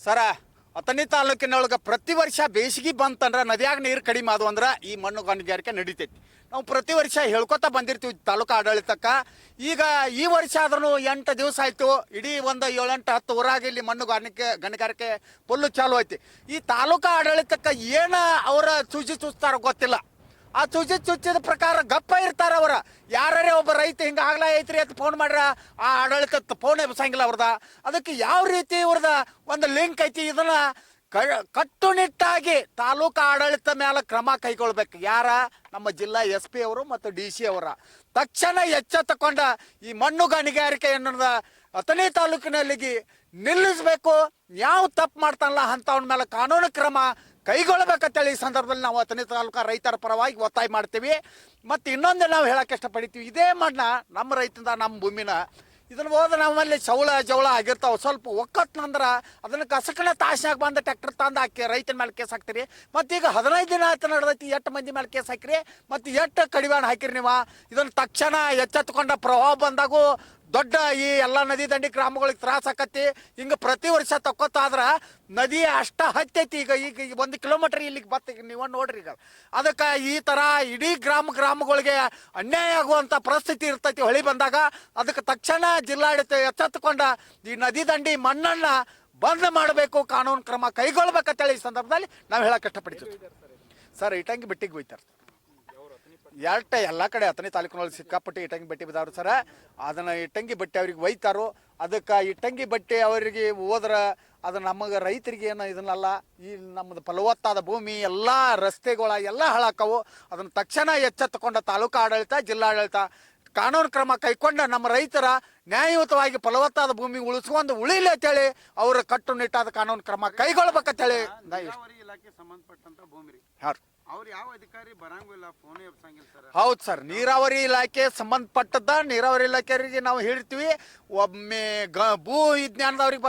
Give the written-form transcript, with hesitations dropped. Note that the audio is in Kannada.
ಸರ ಅಥಣಿ ತಾಲೂಕಿನೊಳಗೆ ಪ್ರತಿ ವರ್ಷ ಬೇಸಿಗೆ ಬಂತಂದ್ರೆ ನದಿಯಾಗ ನೀರು ಕಡಿಮೆ ಆದವು ಅಂದ್ರೆ ಈ ಮಣ್ಣು ಗಣಿಗಾರಿಕೆ ನಡೀತೈತಿ. ನಾವು ಪ್ರತಿ ವರ್ಷ ಹೇಳ್ಕೊತಾ ಬಂದಿರ್ತೀವಿ ತಾಲೂಕು ಆಡಳಿತಕ್ಕೆ. ಈಗ ಈ ವರ್ಷ ಆದ್ರೂ 8 ದಿವಸ ಆಯಿತು, ಇಡೀ ಒಂದು 7-8-10 ಊರಾಗ ಇಲ್ಲಿ ಮಣ್ಣು ಗಣಿಗಾರಿಕೆ ಫುಲ್ಲು ಚಾಲು ಐತಿ. ಈ ತಾಲೂಕು ಆಡಳಿತಕ್ಕೆ ಏನು ಅವರ ಸೂಚಿ ಚುಚ್ತಾರೋ ಗೊತ್ತಿಲ್ಲ. ಆ ಚುಚ್ಚಿದ ಪ್ರಕಾರ ಗಪ್ಪ ಇರ್ತಾರ ಅವ್ರ. ಯಾರೇ ಒಬ್ಬ ರೈತ ಹಿಂಗೆ ಆಗ್ಲಾ ಐತ್ರಿ ಅಂತ ಫೋನ್ ಮಾಡ್ರ ಆ ಆಡಳಿತ ಫೋನ್ ಎಬ್ಸಂಗಿಲ್ಲ ಅವ್ರದ. ಅದಕ್ಕೆ ಯಾವ ರೀತಿ ಇವ್ರದ ಒಂದು ಲಿಂಕ್ ಐತಿ, ಇದನ್ನ ಕಟ್ಟುನಿಟ್ಟಾಗಿ ತಾಲೂಕು ಆಡಳಿತ ಮೇಲೆ ಕ್ರಮ ಕೈಗೊಳ್ಬೇಕು. ಯಾರ ನಮ್ಮ ಜಿಲ್ಲಾ SP ಅವರು ಮತ್ತು DC ಅವರ ತಕ್ಷಣ ಎಚ್ಚೆತ್ತುಕೊಂಡ ಈ ಮಣ್ಣು ಗಣಿಗಾರಿಕೆ ಅನ್ನೋದ ಅಥಣಿ ತಾಲೂಕಿನಲ್ಲಿ ನಿಲ್ಲಿಸಬೇಕು. ಯಾವ ತಪ್ಪು ಮಾಡ್ತಾನಲ್ಲ ಅಂಥವನ ಮೇಲೆ ಕಾನೂನು ಕ್ರಮ ಕೈಗೊಳ್ಳಬೇಕಂತೇಳಿ ಈ ಸಂದರ್ಭದಲ್ಲಿ ನಾವು ಅಥಣಿ ತಾಲೂಕು ರೈತರ ಪರವಾಗಿ ಒತ್ತಾಯ ಮಾಡ್ತೀವಿ. ಮತ್ತು ಇನ್ನೊಂದು ನಾವು ಹೇಳಕ್ಕೆ ಇಷ್ಟಪಡ್ತೀವಿ, ಇದೇ ಮಣ್ಣ ನಮ್ಮ ರೈತಂದ ನಮ್ಮ ಭೂಮಿನ ಇದನ್ನು ಹೋದ ನಮ್ಮಲ್ಲಿ ಜವಳ ಆಗಿರ್ತಾವೆ. ಸ್ವಲ್ಪ ಒಕ್ಕತ್ನಂದ್ರೆ ಅದನ್ನು ಕಸಕಣ ತಾಸಿನಾಗ ಬಂದು ಟ್ಯಾಕ್ಟರ್ ತಂದು ಹಾಕಿ ರೈತನ ಮೇಲೆ ಕೇಸ್ ಹಾಕ್ತೀರಿ. ಮತ್ತು ಈಗ 15 ದಿನ ಆಯ್ತು ನಡೆದೈತಿ, 8 ಮಂದಿ ಮೇಲೆ ಕೇಸ್ ಹಾಕಿರಿ, ಮತ್ತು 8 ಕಡಿವಾಣ ಹಾಕಿರಿ ನೀವು. ಇದನ್ನು ತಕ್ಷಣ ಎಚ್ಚೆತ್ತುಕೊಂಡ ಪ್ರವಾಹ ಬಂದಾಗೂ ದೊಡ್ಡ ಈ ಎಲ್ಲ ನದಿ ದಂಡಿ ಗ್ರಾಮಗಳಿಗೆ ತ್ರಾಸ ಆಕತಿ. ಹಿಂಗೆ ಪ್ರತಿ ವರ್ಷ ತಕ್ಕೊತ್ತಾದ್ರೆ ನದಿ ಅಷ್ಟ ಹತ್ತೈತಿ. ಈಗ 1 ಕಿಲೋಮೀಟರ್ ಇಲ್ಲಿಗೆ ಬತ್ತ ನೀವು ನೋಡ್ರಿ. ಈಗ ಅದಕ್ಕೆ ಈ ಥರ ಇಡೀ ಗ್ರಾಮಗಳಿಗೆ ಅನ್ಯಾಯ ಆಗುವಂಥ ಪರಿಸ್ಥಿತಿ ಇರ್ತೈತಿ ಹೊಳಿ ಬಂದಾಗ. ಅದಕ್ಕೆ ತಕ್ಷಣ ಜಿಲ್ಲಾಡಳಿತ ಎಚ್ಚೆತ್ತುಕೊಂಡ ಈ ನದಿ ದಂಡಿ ಮಣ್ಣನ್ನು ಬಂದ್ ಮಾಡಬೇಕು, ಕಾನೂನು ಕ್ರಮ ಕೈಗೊಳ್ಬೇಕಂತೇಳಿ ಈ ಸಂದರ್ಭದಲ್ಲಿ ನಾವು ಹೇಳಕ್ಕೆ ಇಷ್ಟಪಡ್ತೀವಿ. ಸರ್ ಇಟಂಗಿ ಬೆಟ್ಟಿಗೆ ಹೋಯ್ತಾರೆ ಎಲ್ಲ ಕಡೆ ಅಥಣಿ ತಾಲೂಕಿನೊಳಗೆ ಸಿಕ್ಕಾಪಟ್ಟಿ ಇಟಂಗಿ ಬಟ್ಟೆ ಬಿದ್ದಾವ್ರು ಸರ. ಅದನ್ನು ಇಟಂಗಿ ಬಟ್ಟೆ ಅವ್ರಿಗೆ ಒಯ್ತಾರೋ. ಅದಕ್ಕೆ ಇಟಂಗಿ ಬಟ್ಟೆ ಅವರಿಗೆ ಹೋದ್ರೆ ಅದು ನಮಗೆ ರೈತರಿಗೆ ಏನು ಇದನ್ನಲ್ಲ. ಈ ನಮ್ಮದು ಫಲವತ್ತಾದ ಭೂಮಿ ಎಲ್ಲ ರಸ್ತೆಗಳ ಎಲ್ಲ ಹಾಳಾಕವು. ಅದನ್ನು ತಕ್ಷಣ ಎಚ್ಚೆತ್ತುಕೊಂಡ ತಾಲೂಕು ಆಡಳಿತ ಜಿಲ್ಲಾಡಳಿತ ಕಾನೂನು ಕ್ರಮ ಕೈಕೊಂಡ ನಮ್ಮ ರೈತರ ನ್ಯಾಯಯುತವಾಗಿ ಫಲವತ್ತಾದ ಭೂಮಿ ಉಳಿಲಿ ಅಂತೇಳಿ ಅವ್ರ ಕಟ್ಟುನಿಟ್ಟಾದ ಕಾನೂನು ಕ್ರಮ ಕೈಗೊಳ್ಬೇಕಂತೇಳಿ. ಇಲಾಖೆ ಸಂಬಂಧಪಟ್ಟಂತ ಭೂಮಿ ರೀ, ಹಾಂ ಅವ್ರು ಯಾವ ಅಧಿಕಾರಿ ಬರಂಗಿಲ್ಲ, ಫೋನ್ ಎಬ್ಸಂಗಿಲ್ಲ ಸರ್. ಹೌದು ಸರ್, ನೀರಾವರಿ ಇಲಾಖೆ ಸಂಬಂಧಪಟ್ಟದ್ದ ನೀರಾವರಿ ಇಲಾಖೆಯವರಿಗೆ ನಾವು ಹೇಳ್ತೀವಿ. ಒಮ್ಮೆ ಭೂ ವಿಜ್ಞಾನದವ್ರಿಗೆ